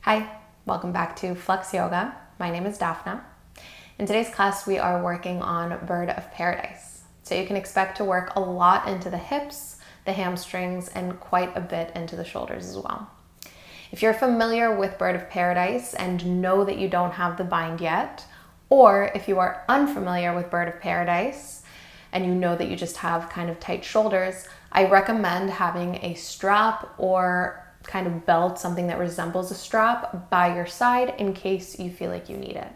Hi, welcome back to Flex Yoga. My name is Daphna. In today's class, we are working on Bird of Paradise. So you can expect to work a lot into the hips, the hamstrings, and quite a bit into the shoulders as well. If you're familiar with Bird of Paradise and know that you don't have the bind yet, or if you are unfamiliar with Bird of Paradise and you know that you just have kind of tight shoulders, I recommend having a strap or kind of belt, something that resembles a strap by your side in case you feel like you need it.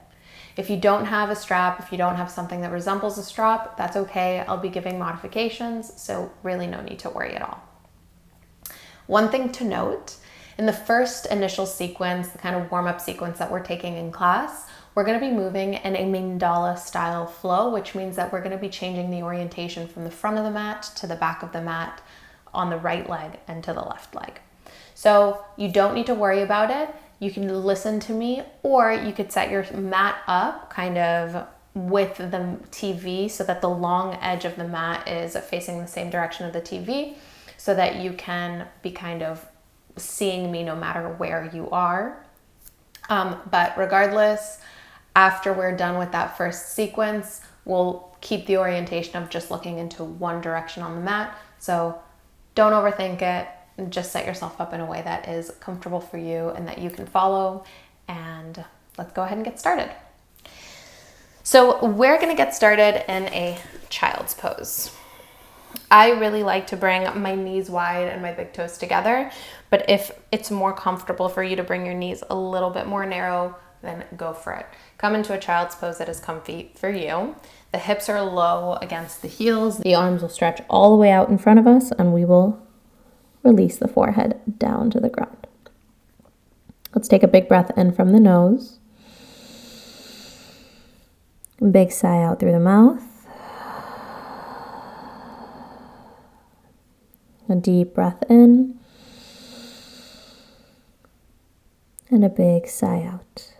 If you don't have a strap, if you don't have something that resembles a strap, that's okay. I'll be giving modifications, so really no need to worry at all. One thing to note, in the first initial sequence, the kind of warm-up sequence that we're taking in class, we're going to be moving in a Mandala style flow, which means that we're going to be changing the orientation from the front of the mat to the back of the mat on the right leg and to the left leg. So you don't need to worry about it. You can listen to me, or you could set your mat up kind of with the TV so that the long edge of the mat is facing the same direction of the TV so that you can be kind of seeing me no matter where you are. But regardless, after we're done with that first sequence, we'll keep the orientation of just looking into one direction on the mat. So don't overthink it. Just set yourself up in a way that is comfortable for you and that you can follow. And let's go ahead and get started. So we're going to get started in a child's pose. I really like to bring my knees wide and my big toes together, but if it's more comfortable for you to bring your knees a little bit more narrow, then go for it. Come into a child's pose that is comfy for you. The hips are low against the heels. The arms will stretch all the way out in front of us, and we will release the forehead down to the ground. Let's take a big breath in from the nose. Big sigh out through the mouth. A deep breath in. And a big sigh out.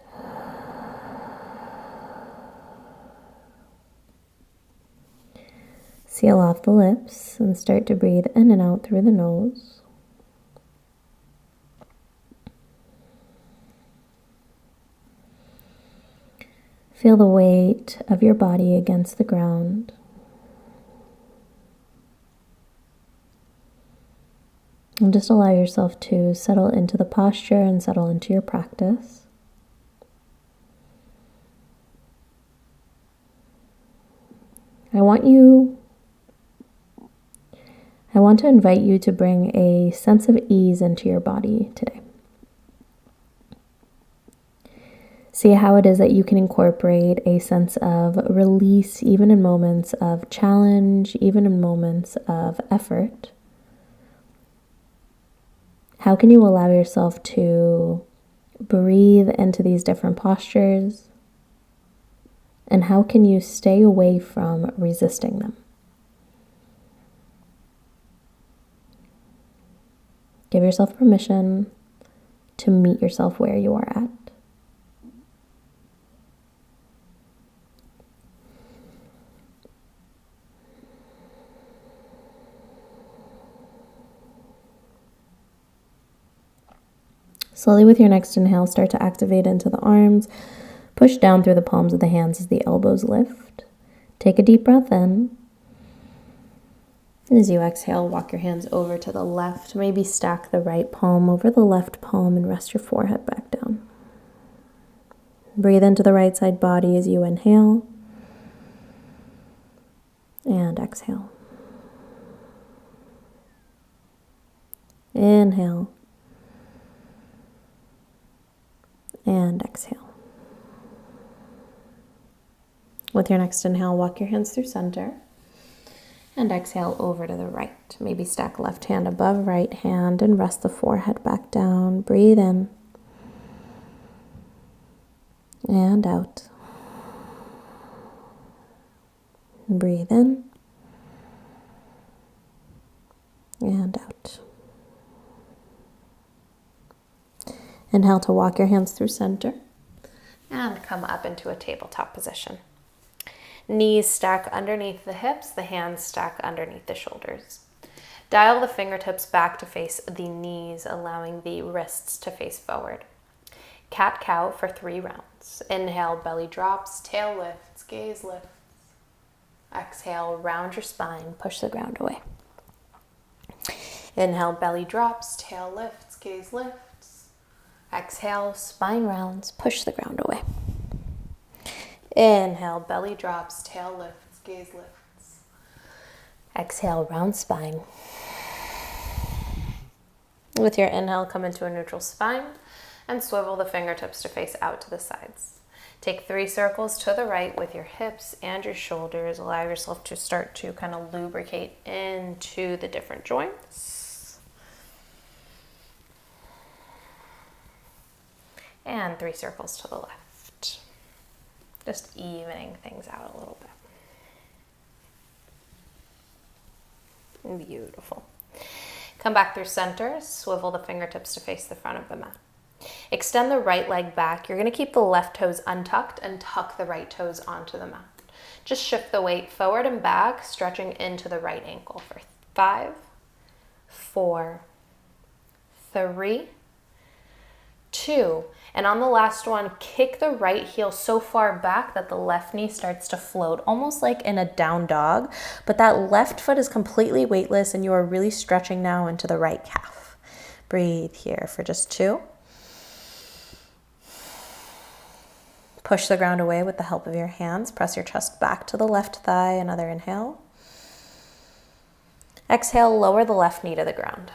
Seal off the lips and start to breathe in and out through the nose. Feel the weight of your body against the ground. And just allow yourself to settle into the posture and settle into your practice. I want to invite you to bring a sense of ease into your body today. See how it is that you can incorporate a sense of release even in moments of challenge, even in moments of effort. How can you allow yourself to breathe into these different postures? And how can you stay away from resisting them? Give yourself permission to meet yourself where you are at. Slowly with your next inhale, start to activate into the arms. Push down through the palms of the hands as the elbows lift. Take a deep breath in. And as you exhale, walk your hands over to the left. Maybe stack the right palm over the left palm and rest your forehead back down. Breathe into the right side body as you inhale. And exhale. Inhale. And exhale. With your next inhale, walk your hands through center. And exhale over to the right. Maybe stack left hand above right hand and rest the forehead back down. Breathe in. And out. Breathe in. And out. Inhale to walk your hands through center. And come up into a tabletop position. Knees stack underneath the hips, the hands stack underneath the shoulders. Dial the fingertips back to face the knees, allowing the wrists to face forward. Cat-cow for 3 rounds. Inhale, belly drops, tail lifts, gaze lifts. Exhale, round your spine, push the ground away. Inhale, belly drops, tail lifts, gaze lifts. Exhale, spine rounds, push the ground away. Inhale, belly drops, tail lifts, gaze lifts. Exhale, round spine. With your inhale, come into a neutral spine and swivel the fingertips to face out to the sides. Take 3 circles to the right with your hips and your shoulders. Allow yourself to start to kind of lubricate into the different joints. And 3 circles to the left. Just evening things out a little bit. Beautiful. Come back through center, swivel the fingertips to face the front of the mat. Extend the right leg back. You're going to keep the left toes untucked and tuck the right toes onto the mat. Just shift the weight forward and back, stretching into the right ankle for 5, 4, 3, 2. And on the last one, kick the right heel so far back that the left knee starts to float, almost like in a down dog. But that left foot is completely weightless and you are really stretching now into the right calf. Breathe here for just 2. Push the ground away with the help of your hands. Press your chest back to the left thigh. Another inhale. Exhale, lower the left knee to the ground.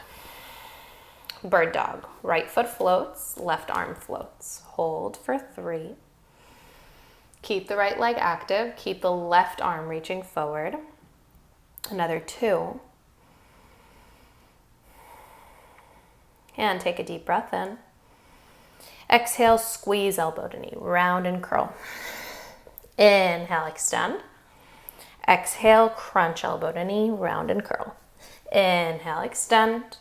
Bird dog. Right foot floats, left arm floats. Hold for 3. Keep the right leg active. Keep the left arm reaching forward. Another 2. And take a deep breath in. Exhale, squeeze elbow to knee, round and curl. Inhale, extend. Exhale, crunch elbow to knee, round and curl. Inhale, extend.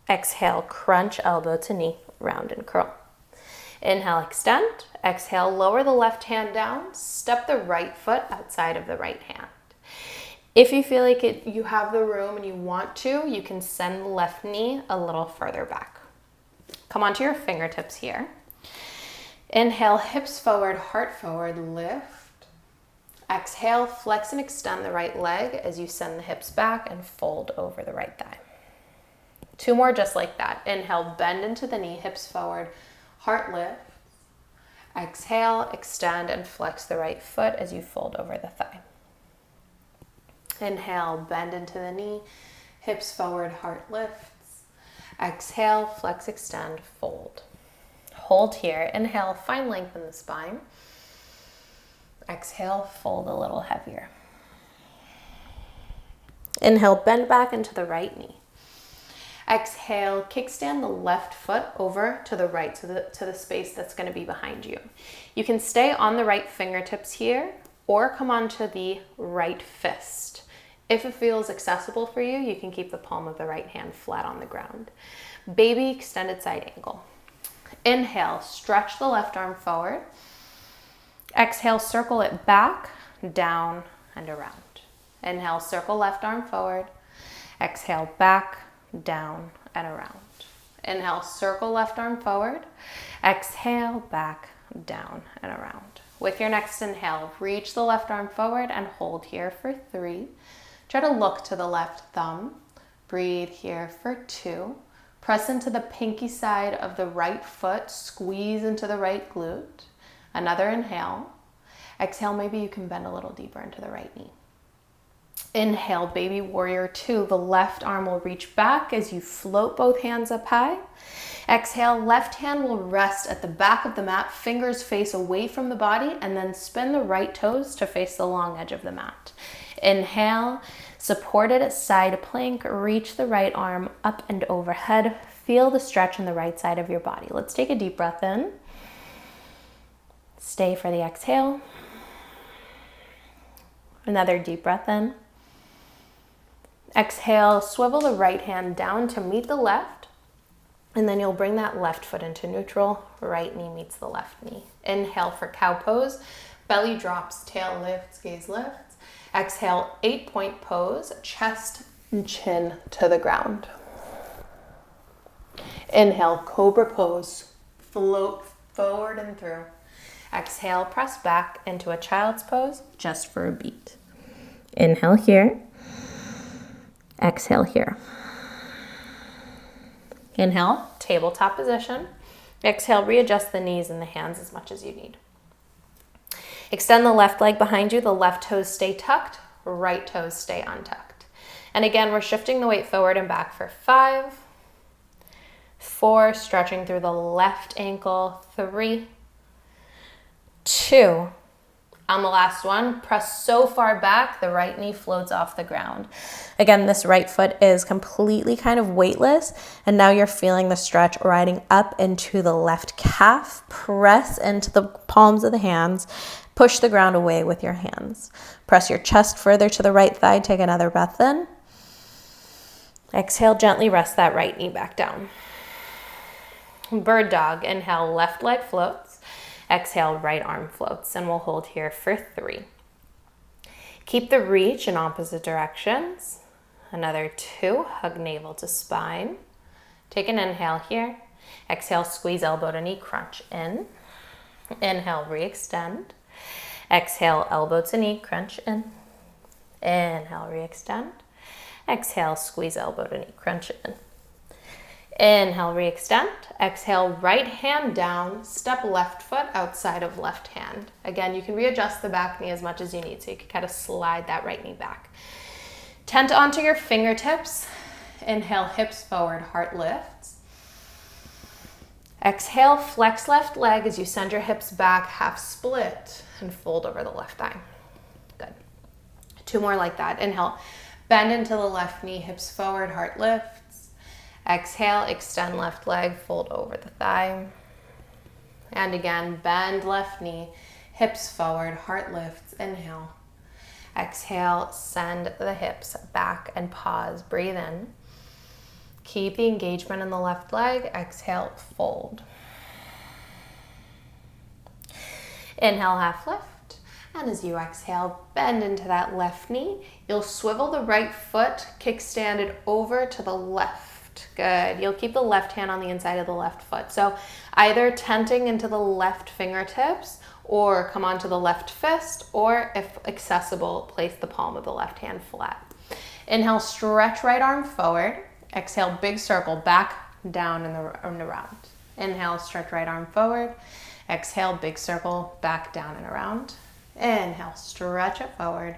Exhale, crunch elbow to knee, round and curl. Inhale, extend. Exhale, lower the left hand down. Step the right foot outside of the right hand. If you feel like you have the room and you want to, you can send the left knee a little further back. Come onto your fingertips here. Inhale, hips forward, heart forward, lift. Exhale, flex and extend the right leg as you send the hips back and fold over the right thigh. 2 more just like that. Inhale, bend into the knee, hips forward, heart lift. Exhale, extend and flex the right foot as you fold over the thigh. Inhale, bend into the knee, hips forward, heart lifts. Exhale, flex, extend, fold. Hold here. Inhale, find length in the spine. Exhale, fold a little heavier. Inhale, bend back into the right knee. Exhale, kickstand the left foot over to the right, to the space that's going to be behind you. You can stay on the right fingertips here or come onto the right fist. If it feels accessible for you, you can keep the palm of the right hand flat on the ground. Baby extended side angle. Inhale, stretch the left arm forward. Exhale, circle it back, down, and around. Inhale, circle left arm forward. Exhale, back, down, and around. Inhale, circle left arm forward. Exhale, back, down, and around. With your next inhale, reach the left arm forward and hold here for 3. Try to look to the left thumb. Breathe here for 2. Press into the pinky side of the right foot. Squeeze into the right glute. Another inhale. Exhale, maybe you can bend a little deeper into the right knee. Inhale, baby warrior 2. The left arm will reach back as you float both hands up high. Exhale, left hand will rest at the back of the mat. Fingers face away from the body and then spin the right toes to face the long edge of the mat. Inhale, supported side plank, reach the right arm up and overhead. Feel the stretch in the right side of your body. Let's take a deep breath in. Stay for the exhale. Another deep breath in. Exhale, swivel the right hand down to meet the left, and then you'll bring that left foot into neutral. Right knee meets the left knee. Inhale for cow pose. Belly drops, tail lifts, gaze lifts. Exhale, 8-point pose, chest and chin to the ground. Inhale, cobra pose. Float forward and through. Exhale, press back into a child's pose just for a beat. Inhale here. Exhale here. Inhale, tabletop position. Exhale, readjust the knees and the hands as much as you need. Extend the left leg behind you. The left toes stay tucked, right toes stay untucked. And again, we're shifting the weight forward and back for 5, 4, stretching through the left ankle, 3, 2. On the last one, press so far back, the right knee floats off the ground. Again, this right foot is completely kind of weightless, and now you're feeling the stretch riding up into the left calf. Press into the palms of the hands. Push the ground away with your hands. Press your chest further to the right thigh. Take another breath in. Exhale, gently rest that right knee back down. Bird dog. Inhale, left leg floats. Exhale, right arm floats, and we'll hold here for 3. Keep the reach in opposite directions. Another 2, hug navel to spine. Take an inhale here. Exhale, squeeze elbow to knee, crunch in. Inhale, re-extend. Exhale, elbow to knee, crunch in. Inhale, re-extend. Exhale, squeeze elbow to knee, crunch in. Inhale, re-extend. Exhale, right hand down, step left foot outside of left hand. Again, you can readjust the back knee as much as you need, so you can kind of slide that right knee back. Tent onto your fingertips. Inhale, hips forward, heart lifts. Exhale, flex left leg as you send your hips back, half split, and fold over the left thigh. Good. 2 more like that. Inhale, bend into the left knee, hips forward, heart lifts. Exhale, extend left leg, fold over the thigh. And again, bend left knee, hips forward, heart lifts. Inhale. Exhale, send the hips back and pause. Breathe in. Keep the engagement in the left leg. Exhale, fold. Inhale, half lift. And as you exhale, bend into that left knee. You'll swivel the right foot, kickstand it over to the left. Good. You'll keep the left hand on the inside of the left foot. So either tenting into the left fingertips or come onto the left fist, or if accessible, place the palm of the left hand flat. Inhale, stretch right arm forward. Exhale, big circle back, down, and around. Inhale, stretch right arm forward. Exhale, big circle back, down, and around. Inhale, stretch it forward.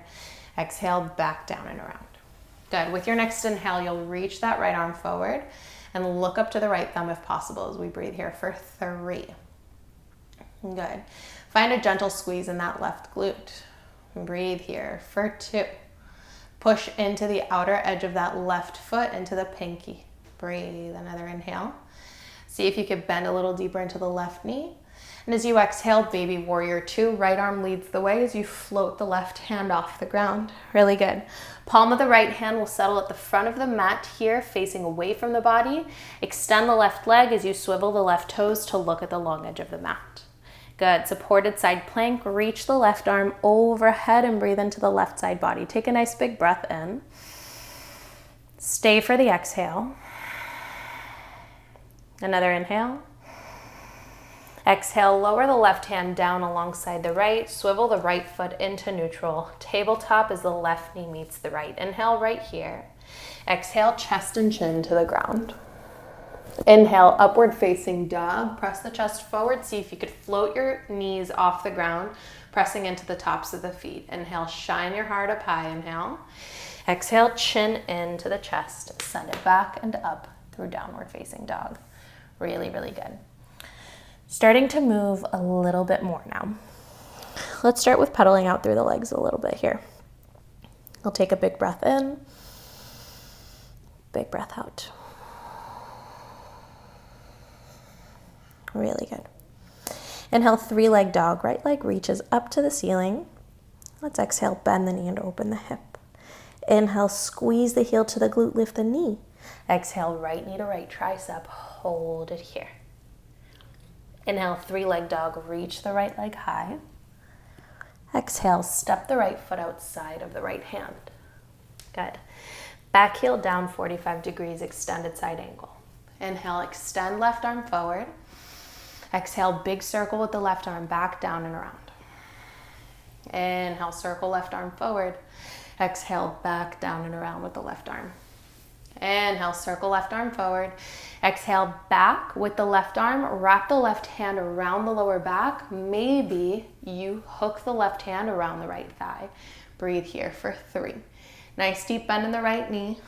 Exhale, back, down, and around. Good. With your next inhale, you'll reach that right arm forward and look up to the right thumb if possible as we breathe here for 3. Good. Find a gentle squeeze in that left glute. Breathe here for 2. Push into the outer edge of that left foot into the pinky. Breathe. Another inhale. See if you could bend a little deeper into the left knee. And as you exhale, baby warrior 2, right arm leads the way as you float the left hand off the ground. Really good. Palm of the right hand will settle at the front of the mat here, facing away from the body. Extend the left leg as you swivel the left toes to look at the long edge of the mat. Good. Supported side plank. Reach the left arm overhead and breathe into the left side body. Take a nice big breath in. Stay for the exhale. Another inhale. Exhale, lower the left hand down alongside the right. Swivel the right foot into neutral. Tabletop as the left knee meets the right. Inhale right here. Exhale, chest and chin to the ground. Inhale, upward facing dog. Press the chest forward. See if you could float your knees off the ground, pressing into the tops of the feet. Inhale, shine your heart up high. Inhale. Exhale, chin into the chest. Send it back and up through downward facing dog. Really, really good. Starting to move a little bit more now. Let's start with pedaling out through the legs a little bit here. I'll take a big breath in, big breath out. Really good. Inhale, 3-leg dog. Right leg reaches up to the ceiling. Let's exhale, bend the knee and open the hip. Inhale, squeeze the heel to the glute, lift the knee. Exhale, right knee to right tricep, hold it here. Inhale, 3-leg dog, reach the right leg high. Exhale, step the right foot outside of the right hand. Good. Back heel down 45 degrees, extended side angle. Inhale, extend left arm forward. Exhale, big circle with the left arm back, down and around. Inhale, circle left arm forward. Exhale, back, down and around with the left arm. Inhale, circle left arm forward. Exhale, back with the left arm. Wrap the left hand around the lower back. Maybe you hook the left hand around the right thigh. Breathe here for 3. Nice deep bend in the right knee.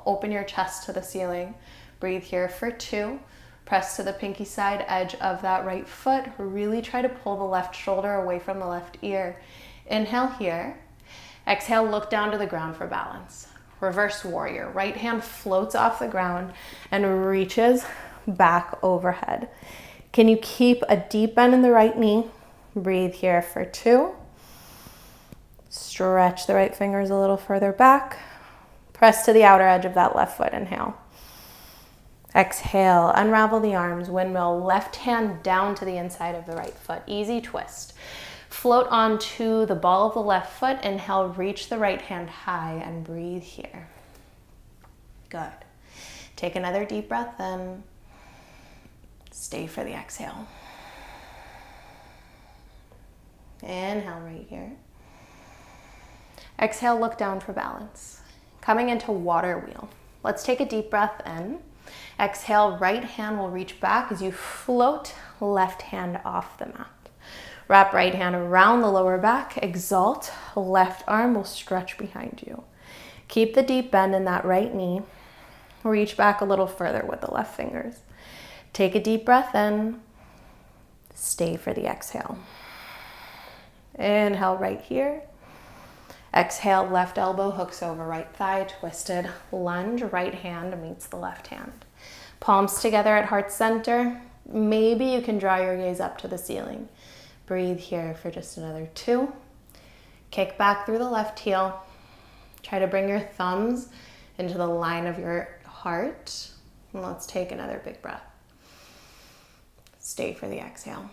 Open your chest to the ceiling. Breathe here for 2. Press to the pinky side edge of that right foot. Really try to pull the left shoulder away from the left ear. Inhale here. Exhale, look down to the ground for balance. Reverse warrior. Right hand floats off the ground and reaches back overhead. Can you keep a deep bend in the right knee? Breathe here for 2. Stretch the right fingers a little further back. Press to the outer edge of that left foot. Inhale. Exhale, unravel the arms, windmill, left hand down to the inside of the right foot. Easy twist. Float onto the ball of the left foot. Inhale, reach the right hand high and breathe here. Good. Take another deep breath in. Stay for the exhale. Inhale right here. Exhale, look down for balance. Coming into water wheel. Let's take a deep breath in. Exhale, right hand will reach back as you float left hand off the mat. Wrap right hand around the lower back. Exalt, left arm will stretch behind you. Keep the deep bend in that right knee. Reach back a little further with the left fingers. Take a deep breath in. Stay for the exhale. Inhale right here. Exhale, left elbow hooks over right thigh, twisted lunge, right hand meets the left hand. Palms together at heart center. Maybe you can draw your gaze up to the ceiling. Breathe here for just another 2. Kick back through the left heel. Try to bring your thumbs into the line of your heart. And let's take another big breath. Stay for the exhale.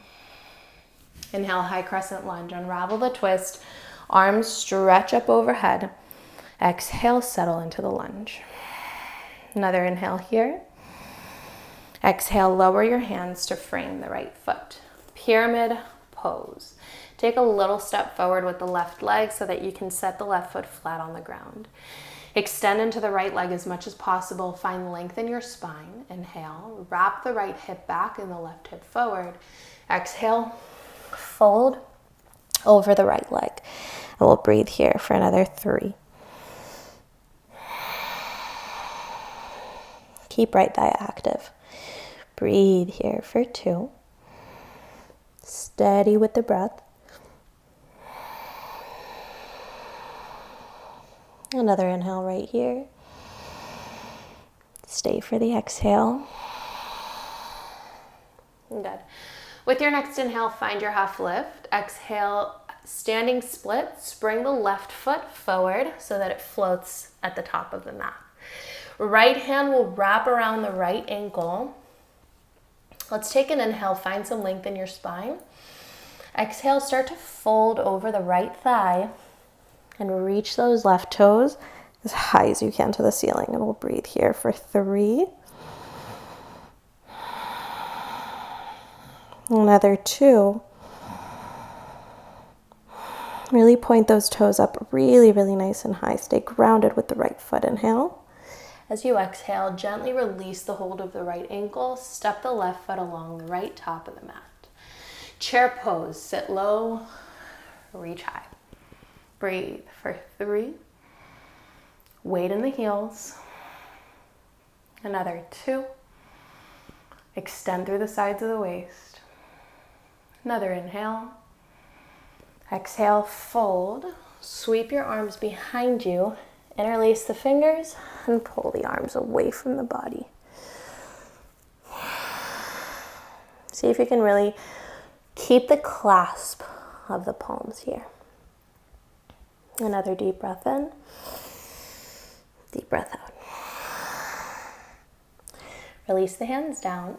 Inhale, high crescent lunge. Unravel the twist. Arms stretch up overhead. Exhale, settle into the lunge. Another inhale here. Exhale, lower your hands to frame the right foot. Pyramid pose. Take a little step forward with the left leg so that you can set the left foot flat on the ground. Extend into the right leg as much as possible. Find length in your spine. Inhale, wrap the right hip back and the left hip forward. Exhale, fold over the right leg. And we'll breathe here for another 3. Keep right thigh active. Breathe here for 2. Steady with the breath. Another inhale right here. Stay for the exhale. Good. With your next inhale, find your half lift. Exhale, standing splits. Bring the left foot forward so that it floats at the top of the mat. Right hand will wrap around the right ankle. Let's take an inhale, find some length in your spine. Exhale, start to fold over the right thigh and reach those left toes as high as you can to the ceiling. And we'll breathe here for 3. Another 2. Really point those toes up really, really nice and high. Stay grounded with the right foot. Inhale. As you exhale, gently release the hold of the right ankle. Step the left foot along the right top of the mat. Chair pose. Sit low, reach high. Breathe for 3. Weight in the heels. Another 2. Extend through the sides of the waist. Another inhale. Exhale, fold. Sweep your arms behind you. Interlace the fingers and pull the arms away from the body. See if you can really keep the clasp of the palms here. Another deep breath in. Deep breath out. Release the hands down.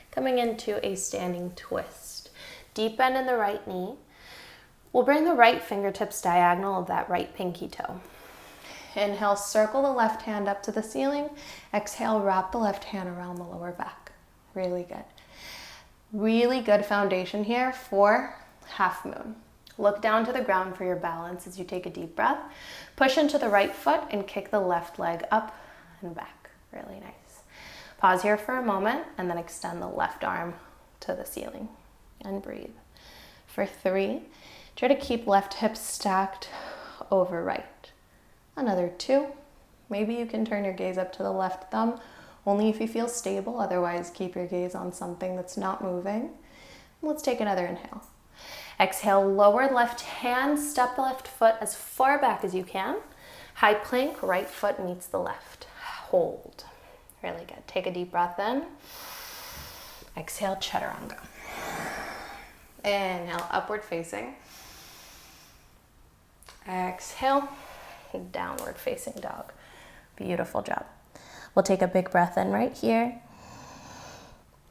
Coming into a standing twist. Deep bend in the right knee. We'll bring the right fingertips diagonal of that right pinky toe. Inhale, circle the left hand up to the ceiling. Exhale, wrap the left hand around the lower back. Really good. Really good foundation here for half moon. Look down to the ground for your balance as you take a deep breath. Push into the right foot and kick the left leg up and back. Really nice. Pause here for a moment and then extend the left arm to the ceiling and breathe. For 3, try to keep left hip stacked over right. Another 2. Maybe you can turn your gaze up to the left thumb, only if you feel stable. Otherwise, keep your gaze on something that's not moving. Let's take another inhale. Exhale, lower left hand, step the left foot as far back as you can. High plank, right foot meets the left. Hold. Really good. Take a deep breath in. Exhale, chaturanga. Inhale, upward facing. Exhale, downward facing dog. Beautiful job. We'll take a big breath in right here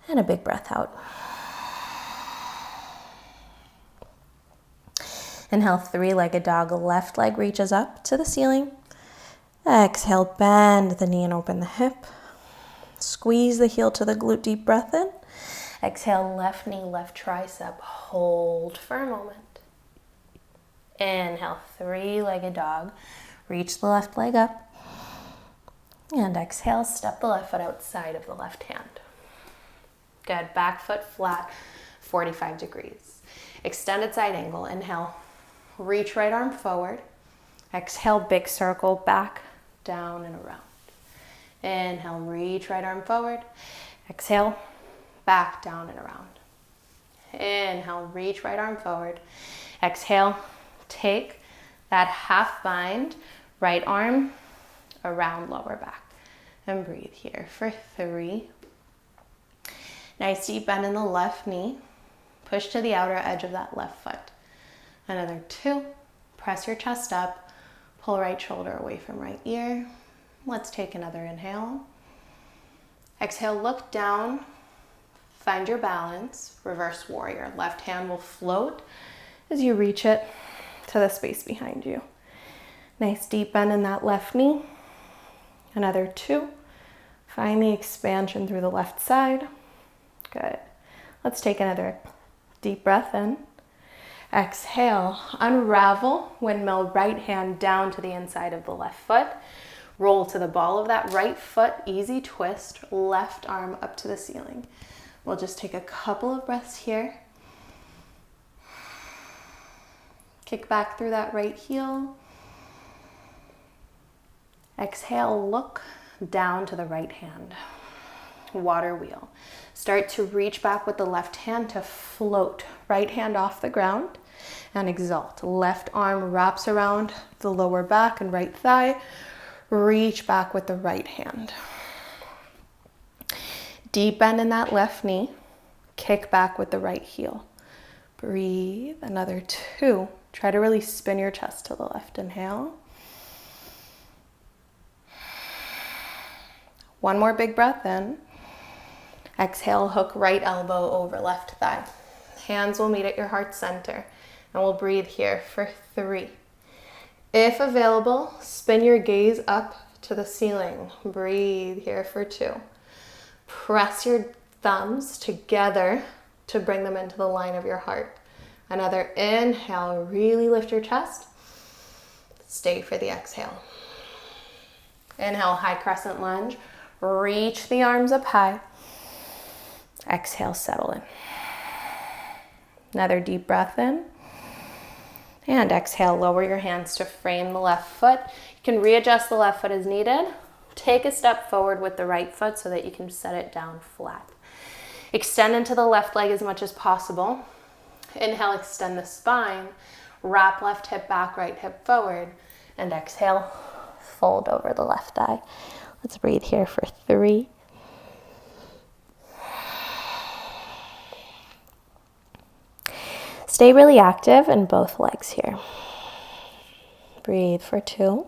and a big breath out. Inhale, 3-legged dog. Left leg reaches up to the ceiling. Exhale, bend the knee and open the hip. Squeeze the heel to the glute, deep breath in. Exhale, left knee, left tricep. Hold for a moment. Inhale, 3-legged dog. Reach the left leg up. And exhale, step the left foot outside of the left hand. Good, back foot flat, 45 degrees. Extended side angle, inhale. Reach right arm forward. Exhale, big circle, back, down, and around. Inhale, reach right arm forward. Exhale, back, down, and around. Inhale, reach right arm forward. Exhale, take that half bind, right arm around lower back. And breathe here for 3. Nice deep bend in the left knee. Push to the outer edge of that left foot. Another 2. Press your chest up. Pull right shoulder away from right ear. Let's take another inhale. Exhale, look down. Find your balance. Reverse warrior. Left hand will float as you reach it to the space behind you. Nice deep bend in that left knee. Another 2. Find the expansion through the left side. Good. Let's take another deep breath in. Exhale, unravel, windmill, right hand down to the inside of the left foot. Roll to the ball of that right foot, easy twist, left arm up to the ceiling. We'll just take a couple of breaths here. Kick back through that right heel. Exhale, look down to the right hand. Water wheel. Start to reach back with the left hand to float. Right hand off the ground and exalt. Left arm wraps around the lower back and right thigh. Reach back with the right hand. Deep bend in that left knee. Kick back with the right heel. Breathe. Another 2. Try to really spin your chest to the left. Inhale. One more big breath in. Exhale, hook right elbow over left thigh. Hands will meet at your heart center. And we'll breathe here for 3. If available, spin your gaze up to the ceiling. Breathe here for 2. Press your thumbs together to bring them into the line of your heart. Another inhale, really lift your chest. Stay for the exhale. Inhale, high crescent lunge. Reach the arms up high. Exhale, settle in. Another deep breath in. And exhale, lower your hands to frame the left foot. You can readjust the left foot as needed. Take a step forward with the right foot so that you can set it down flat. Extend into the left leg as much as possible. Inhale, extend the spine. Wrap left hip back, right hip forward. And exhale, fold over the left thigh. Let's breathe here for 3. Stay really active in both legs here. Breathe for 2.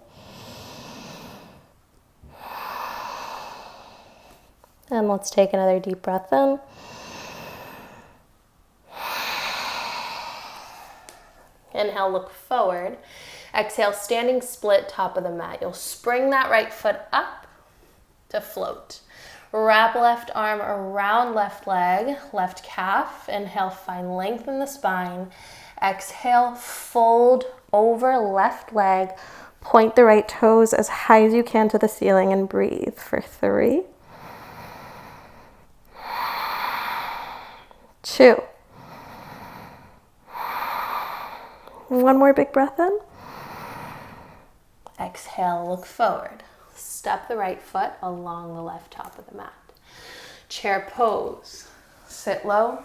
And let's take another deep breath in. Inhale, look forward. Exhale, standing split, top of the mat. You'll spring that right foot up to float. Wrap left arm around left leg, left calf. Inhale, find length in the spine. Exhale, fold over left leg. Point the right toes as high as you can to the ceiling and breathe for 3, 2. One more big breath in. Exhale, look forward. Step the right foot along the left top of the mat. Chair pose. Sit low,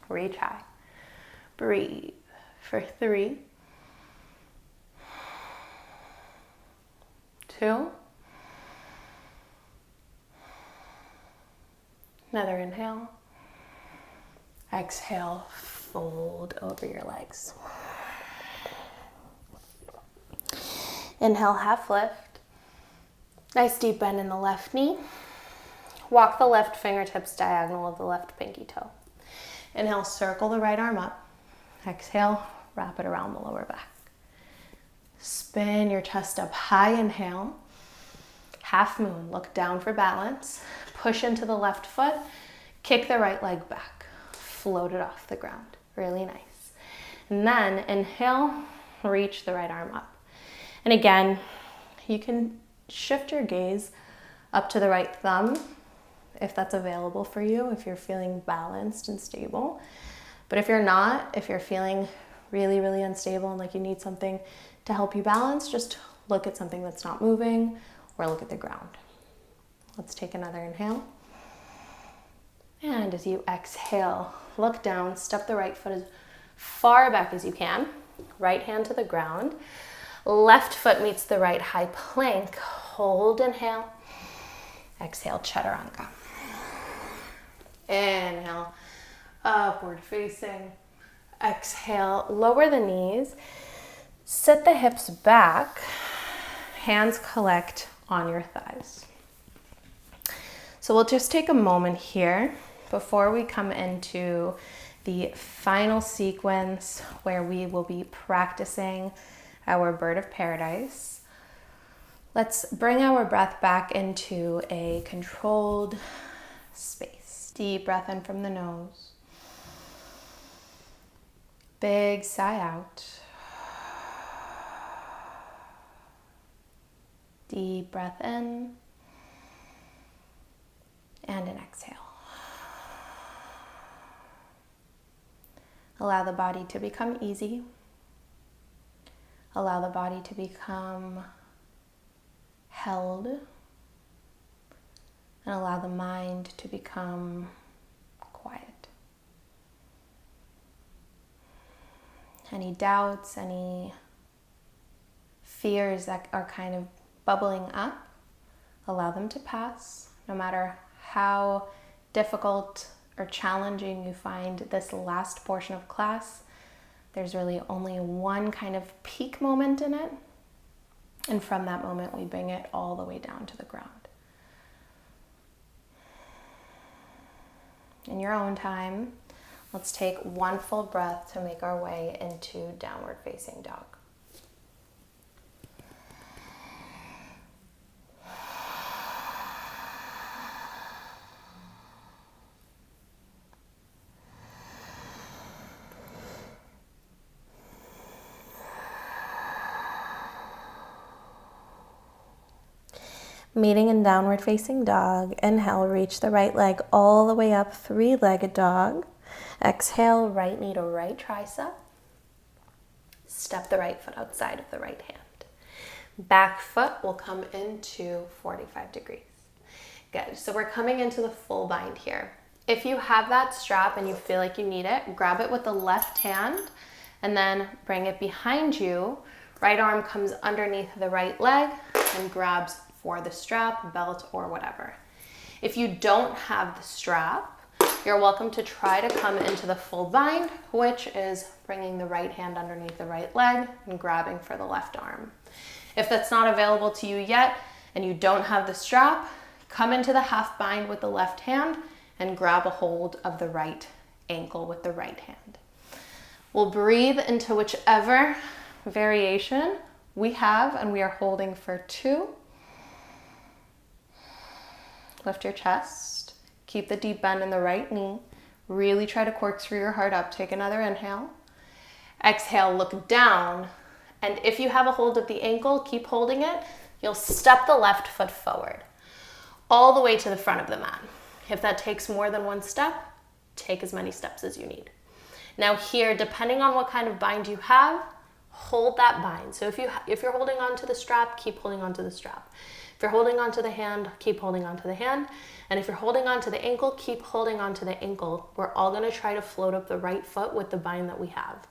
reach high. Breathe for 3, 2. Another inhale. Exhale, fold over your legs. Inhale, half lift. Nice deep bend in the left knee. Walk the left fingertips diagonal of the left pinky toe. Inhale, circle the right arm up. Exhale, wrap it around the lower back. Spin your chest up high, inhale. Half moon, look down for balance. Push into the left foot. Kick the right leg back. Float it off the ground. Really nice. And then inhale, reach the right arm up. And again, you can shift your gaze up to the right thumb if that's available for you, if you're feeling balanced and stable. But if you're not, if you're feeling really, really unstable and like you need something to help you balance, just look at something that's not moving or look at the ground. Let's take another inhale. And as you exhale, look down, step the right foot as far back as you can. Right hand to the ground. Left foot meets the right high plank. Hold, inhale. Exhale, chaturanga. Inhale, upward facing. Exhale, lower the knees. Sit the hips back. Hands collect on your thighs. So we'll just take a moment here before we come into the final sequence where we will be practicing our bird of paradise. Let's bring our breath back into a controlled space. Deep breath in from the nose. Big sigh out. Deep breath in. And an exhale. Allow the body to become easy. Allow the body to become held. And allow the mind to become quiet. Any doubts, any fears that are kind of bubbling up, allow them to pass. No matter how difficult or challenging you find this last portion of class, there's really only one kind of peak moment in it. And from that moment, we bring it all the way down to the ground. In your own time, let's take one full breath to make our way into downward facing dog. Meeting in downward facing dog. Inhale, reach the right leg all the way up, three-legged dog. Exhale, right knee to right tricep. Step the right foot outside of the right hand. Back foot will come into 45 degrees. Good, so we're coming into the full bind here. If you have that strap and you feel like you need it, grab it with the left hand and then bring it behind you. Right arm comes underneath the right leg and grabs for the strap, belt, or whatever. If you don't have the strap, you're welcome to try to come into the full bind, which is bringing the right hand underneath the right leg and grabbing for the left arm. If that's not available to you yet and you don't have the strap, come into the half bind with the left hand and grab a hold of the right ankle with the right hand. We'll breathe into whichever variation we have, and we are holding for 2, Lift your chest. Keep the deep bend in the right knee. Really try to corkscrew your heart up. Take another inhale. Exhale, look down. And if you have a hold of the ankle, keep holding it. You'll step the left foot forward, all the way to the front of the mat. If that takes more than one step, take as many steps as you need. Now here, depending on what kind of bind you have, hold that bind. So if you're holding on to the strap, keep holding on to the strap. If you're holding on to the hand, keep holding on to the hand. And if you're holding on to the ankle, keep holding on to the ankle. We're all gonna try to float up the right foot with the bind that we have.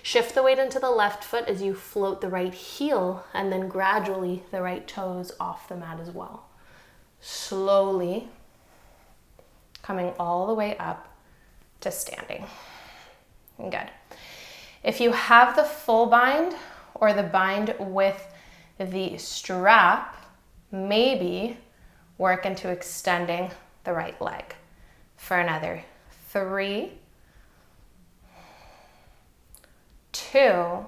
Shift the weight into the left foot as you float the right heel, and then gradually the right toes off the mat as well. Slowly coming all the way up to standing. Good. If you have the full bind or the bind with the strap, maybe work into extending the right leg for another 3, 2,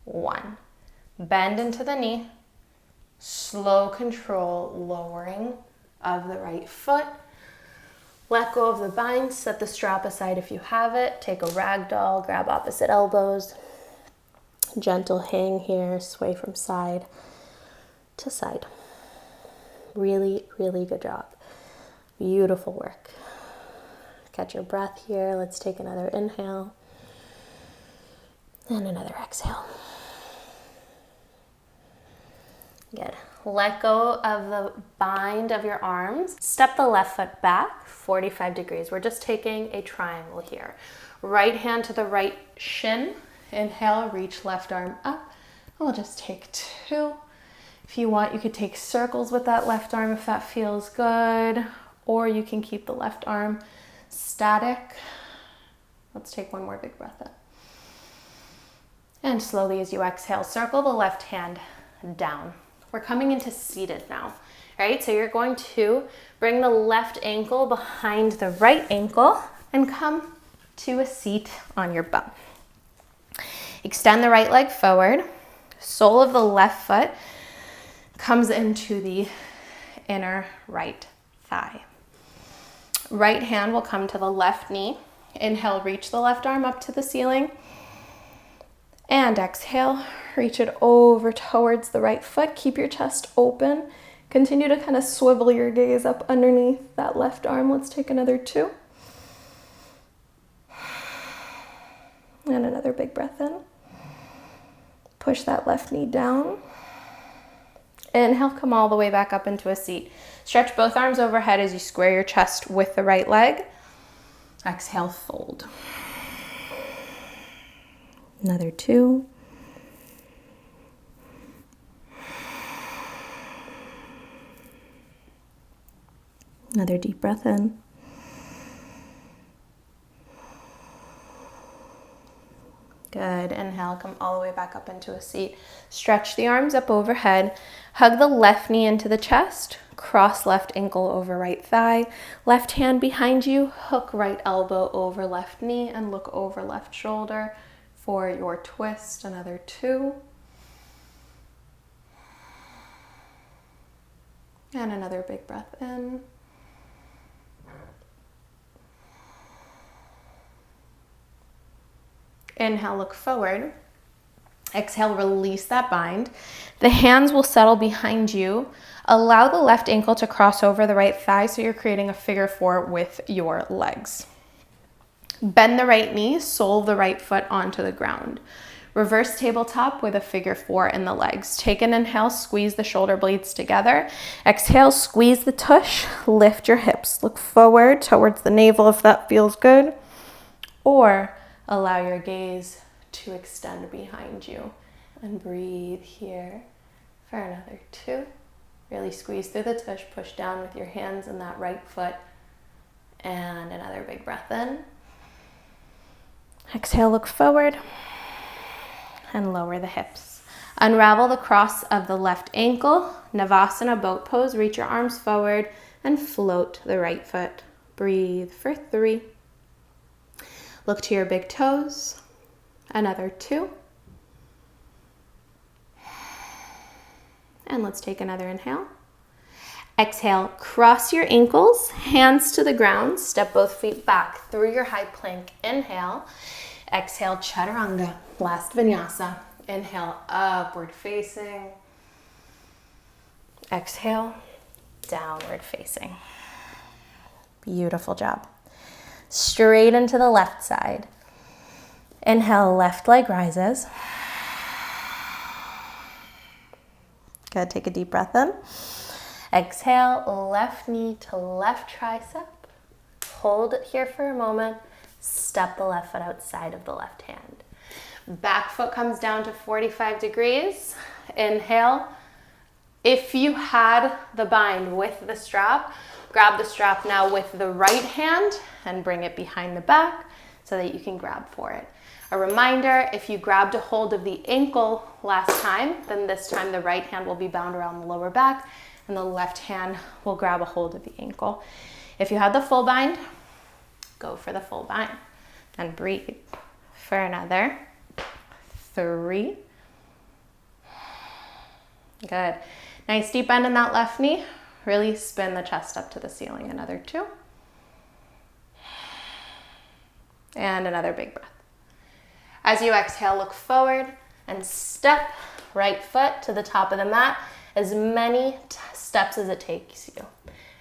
1. Bend into the knee. Slow control lowering of the right foot. Let go of the bind, set the strap aside if you have it. Take a ragdoll, grab opposite elbows. Gentle hang here, sway from side to side. Really, really good job. Beautiful work. Catch your breath here. Let's take another inhale and another exhale. Good. Let go of the bind of your arms. Step the left foot back 45 degrees. We're just taking a triangle here. Right hand to the right shin. Inhale, reach left arm up. We'll just take 2. If you want, you could take circles with that left arm if that feels good, or you can keep the left arm static. Let's take one more big breath in. And slowly as you exhale, circle the left hand down. We're coming into seated now, right? So you're going to bring the left ankle behind the right ankle and come to a seat on your bum. Extend the right leg forward. Sole of the left foot comes into the inner right thigh. Right hand will come to the left knee. Inhale, reach the left arm up to the ceiling. And exhale, reach it over towards the right foot. Keep your chest open. Continue to kind of swivel your gaze up underneath that left arm. Let's take another 2. And another big breath in. Push that left knee down. Inhale, come all the way back up into a seat. Stretch both arms overhead as you square your chest with the right leg. Exhale, fold. Another 2. Another deep breath in. Good. Inhale, come all the way back up into a seat. Stretch the arms up overhead. Hug the left knee into the chest. Cross left ankle over right thigh. Left hand behind you. Hook right elbow over left knee and look over left shoulder for your twist. Another 2. And another big breath in. Inhale, look forward. Exhale, release that bind. The hands will settle behind you. Allow the left ankle to cross over the right thigh so you're creating a figure 4 with your legs. Bend the right knee, sole the right foot onto the ground. Reverse tabletop with a figure 4 in the legs. Take an inhale, squeeze the shoulder blades together. Exhale, squeeze the tush, lift your hips. Look forward towards the navel if that feels good. Or allow your gaze to extend behind you and breathe here for another 2. Really squeeze through the tush, push down with your hands in that right foot. And another big breath in. Exhale, look forward and lower the hips. Unravel the cross of the left ankle. Navasana, boat pose. Reach your arms forward and float the right foot. Breathe for 3. Look to your big toes. Another 2. And let's take another inhale. Exhale, cross your ankles, hands to the ground, step both feet back through your high plank. Inhale. Exhale, chaturanga, last vinyasa. Inhale, upward facing. Exhale, downward facing. Beautiful job. Straight into the left side. Inhale, left leg rises. Good, take a deep breath in. Exhale, left knee to left tricep. Hold it here for a moment. Step the left foot outside of the left hand. Back foot comes down to 45 degrees. Inhale. If you had the bind with the strap, grab the strap now with the right hand and bring it behind the back so that you can grab for it. A reminder, if you grabbed a hold of the ankle last time, then this time the right hand will be bound around the lower back and the left hand will grab a hold of the ankle. If you had the full bind, go for the full bind and breathe for another 3. Good. Nice deep bend in that left knee. Really spin the chest up to the ceiling. Another 2. And another big breath. As you exhale, look forward and step right foot to the top of the mat, as many steps as it takes you.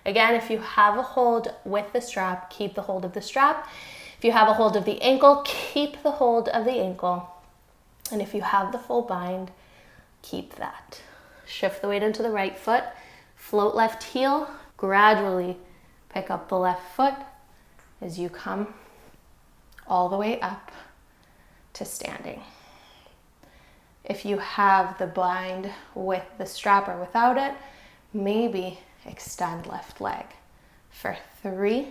Again, if you have a hold with the strap, keep the hold of the strap. If you have a hold of the ankle, keep the hold of the ankle. And if you have the full bind, keep that. Shift the weight into the right foot, float left heel, gradually pick up the left foot as you come all the way up to standing. If you have the bind with the strap or without it, maybe extend left leg for 3,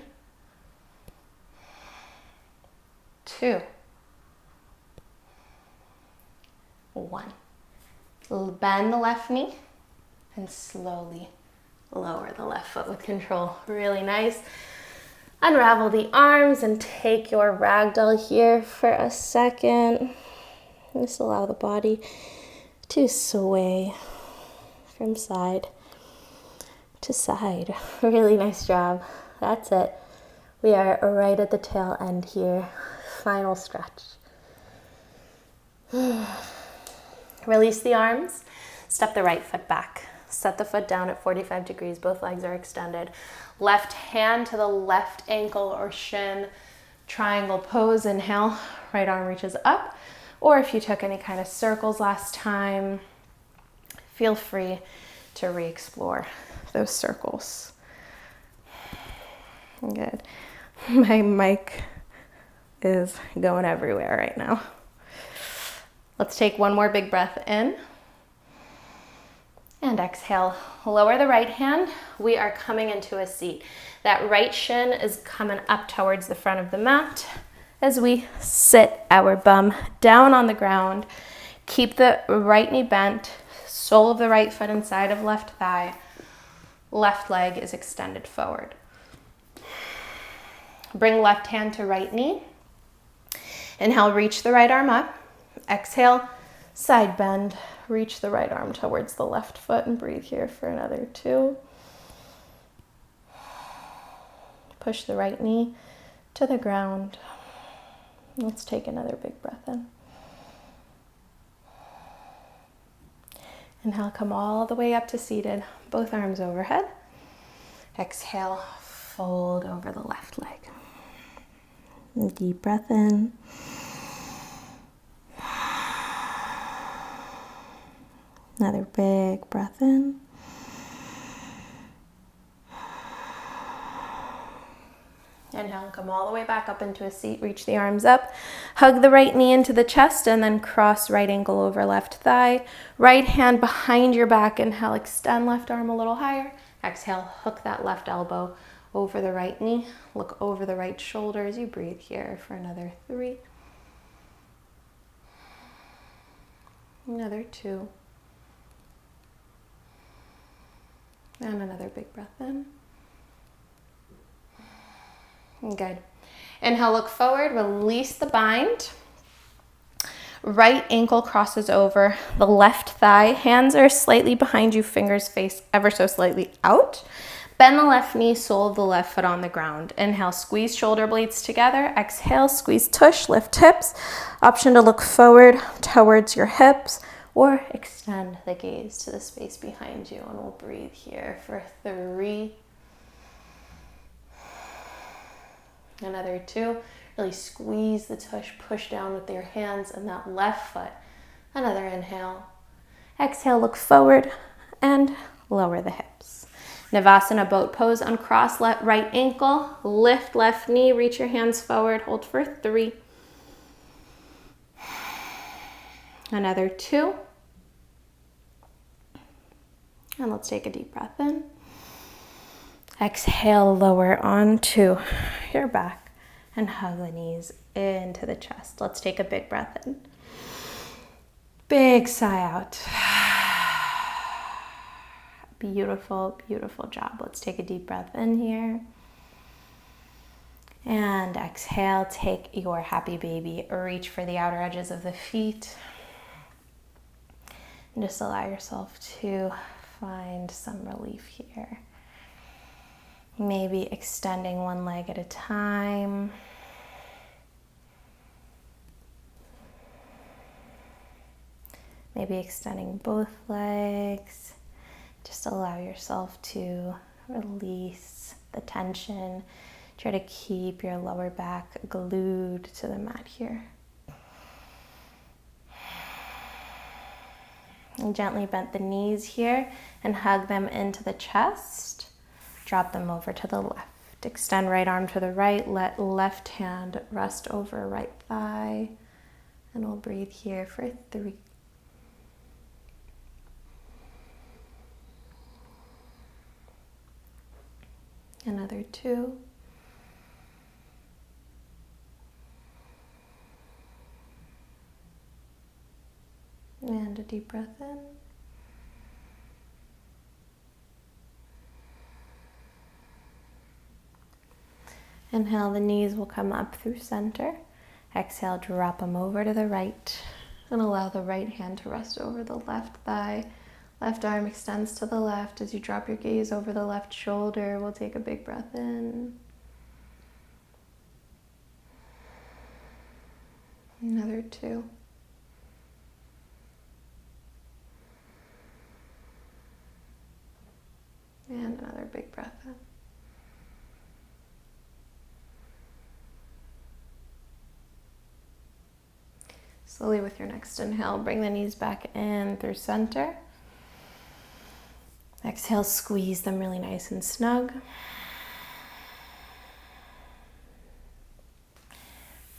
2, 1. Bend the left knee and slowly lower the left foot with control. Really nice. Unravel the arms and take your ragdoll here for a second. Just allow the body to sway from side to side. Really nice job. That's it. We are right at the tail end here. Final stretch. Release the arms. Step the right foot back. Set the foot down at 45 degrees. Both legs are extended. Left hand to the left ankle or shin. Triangle pose. Inhale. Right arm reaches up. Or if you took any kind of circles last time, feel free to re-explore those circles. Good. My mic is going everywhere right now. Let's take one more big breath in. And exhale. Lower the right hand. We are coming into a seat. That right shin is coming up towards the front of the mat as we sit our bum down on the ground. Keep the right knee bent. Sole of the right foot inside of left thigh. Left leg is extended forward. Bring left hand to right knee. Inhale, reach the right arm up. Exhale, side bend. Reach the right arm towards the left foot and breathe here for another 2. Push the right knee to the ground. Let's take another big breath in. Inhale, come all the way up to seated. Both arms overhead. Exhale, fold over the left leg. Deep breath in. Another big breath in. Inhale, come all the way back up into a seat. Reach the arms up. Hug the right knee into the chest and then cross right ankle over left thigh. Right hand behind your back. Inhale, extend left arm a little higher. Exhale, hook that left elbow over the right knee. Look over the right shoulder as you breathe here for another 3. Another 2. And another big breath in. Good. Inhale, look forward, release the bind. right ankle crosses over the left thigh. Hands are slightly behind you, fingers face ever so slightly out. Bend the left knee, sole of the left foot on the ground. Inhale, squeeze shoulder blades together. Exhale, squeeze tush, lift hips. Option to look forward towards your hips or extend the gaze to the space behind you. And we'll breathe here for 3. Another 2. Really squeeze the tush, push down with your hands and that left foot. Another inhale. Exhale, look forward and lower the hips. Navasana boat pose, uncross right ankle, lift left knee, reach your hands forward, hold for 3. Another 2. And let's take a deep breath in. Exhale, lower onto your back and hug the knees into the chest. Let's take a big breath in. Big sigh out. Beautiful, beautiful job. Let's take a deep breath in here. And exhale, take your happy baby. Reach for the outer edges of the feet. And just allow yourself to find some relief here. Maybe extending one leg at a time. Maybe extending both legs. Just allow yourself to release the tension. Try to keep your lower back glued to the mat here. And gently bend the knees here and hug them into the chest. Drop them over to the left. Extend right arm to the right. Let left hand rest over right thigh. And we'll breathe here for 3. Another 2. And a deep breath in. Inhale, the knees will come up through center. Exhale, drop them over to the right. And allow the right hand to rest over the left thigh. Left arm extends to the left. As you drop your gaze over the left shoulder, we'll take a big breath in. Another 2. And another big breath in. Slowly with your next inhale, bring the knees back in through center. Exhale, squeeze them really nice and snug.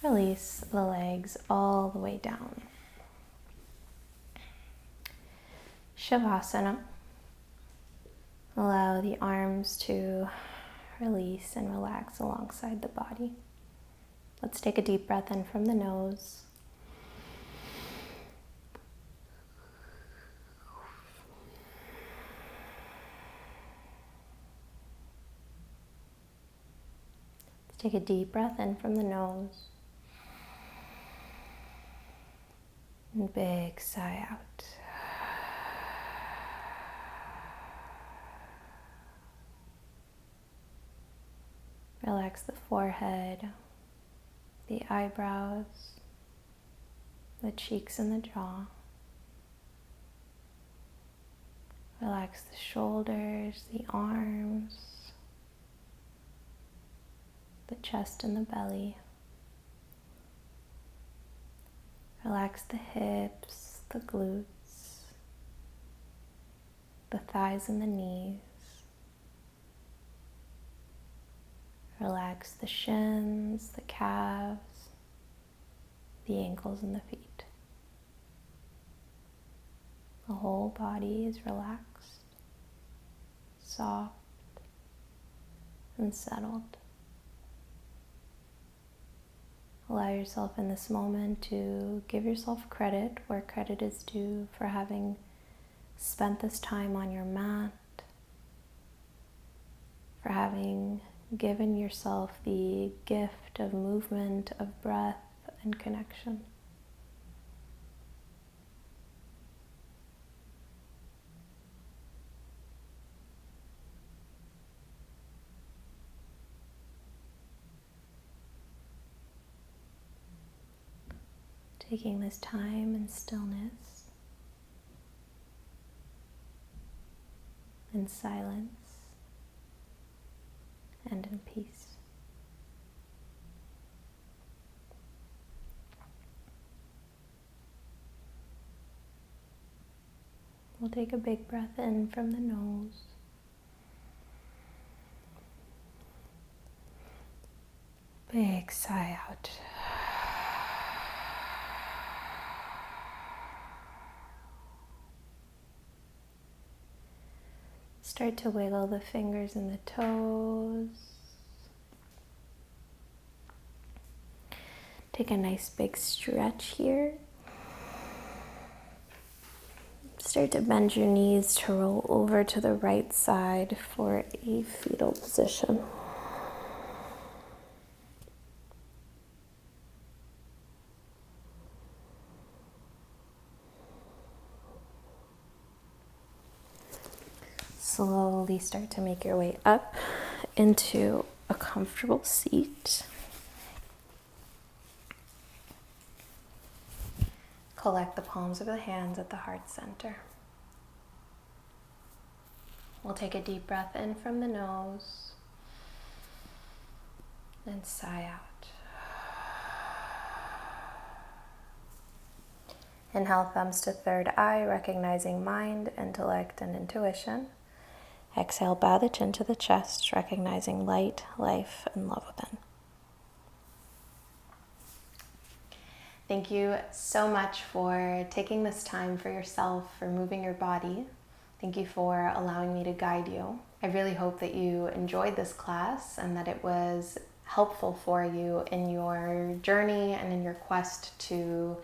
Release the legs all the way down. Savasana. Allow the arms to release and relax alongside the body. Let's take a deep breath in from the nose. Take a deep breath in from the nose. And big sigh out. Relax the forehead, the eyebrows, the cheeks and the jaw. Relax the shoulders, the arms, the chest and the belly. Relax the hips, the glutes, the thighs and the knees. Relax the shins, the calves, the ankles and the feet. The whole body is relaxed, soft, and settled. Allow yourself in this moment to give yourself credit where credit is due for having spent this time on your mat, for having given yourself the gift of movement, of breath, and connection. Taking this time in stillness, in silence, and in peace. We'll take a big breath in from the nose. Big sigh out. Start to wiggle the fingers and the toes. Take a nice big stretch here. Start to bend your knees to roll over to the right side for a fetal position. Slowly start to make your way up into a comfortable seat. Collect the palms of the hands at the heart center. We'll take a deep breath in from the nose and sigh out. Inhale, thumbs to third eye, recognizing mind, intellect, and intuition. Exhale, bow the chin to the chest, recognizing light, life, and love within. Thank you so much for taking this time for yourself, for moving your body. Thank you for allowing me to guide you. I really hope that you enjoyed this class and that it was helpful for you in your journey and in your quest to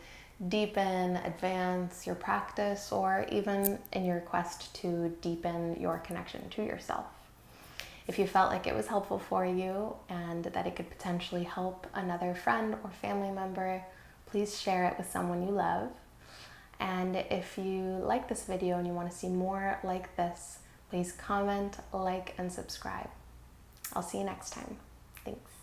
deepen, advance your practice, or even in your quest to deepen your connection to yourself. If you felt like it was helpful for you and that it could potentially help another friend or family member, please share it with someone you love. And if you like this video and you want to see more like this, please comment, like, and subscribe. I'll see you next time. Thanks.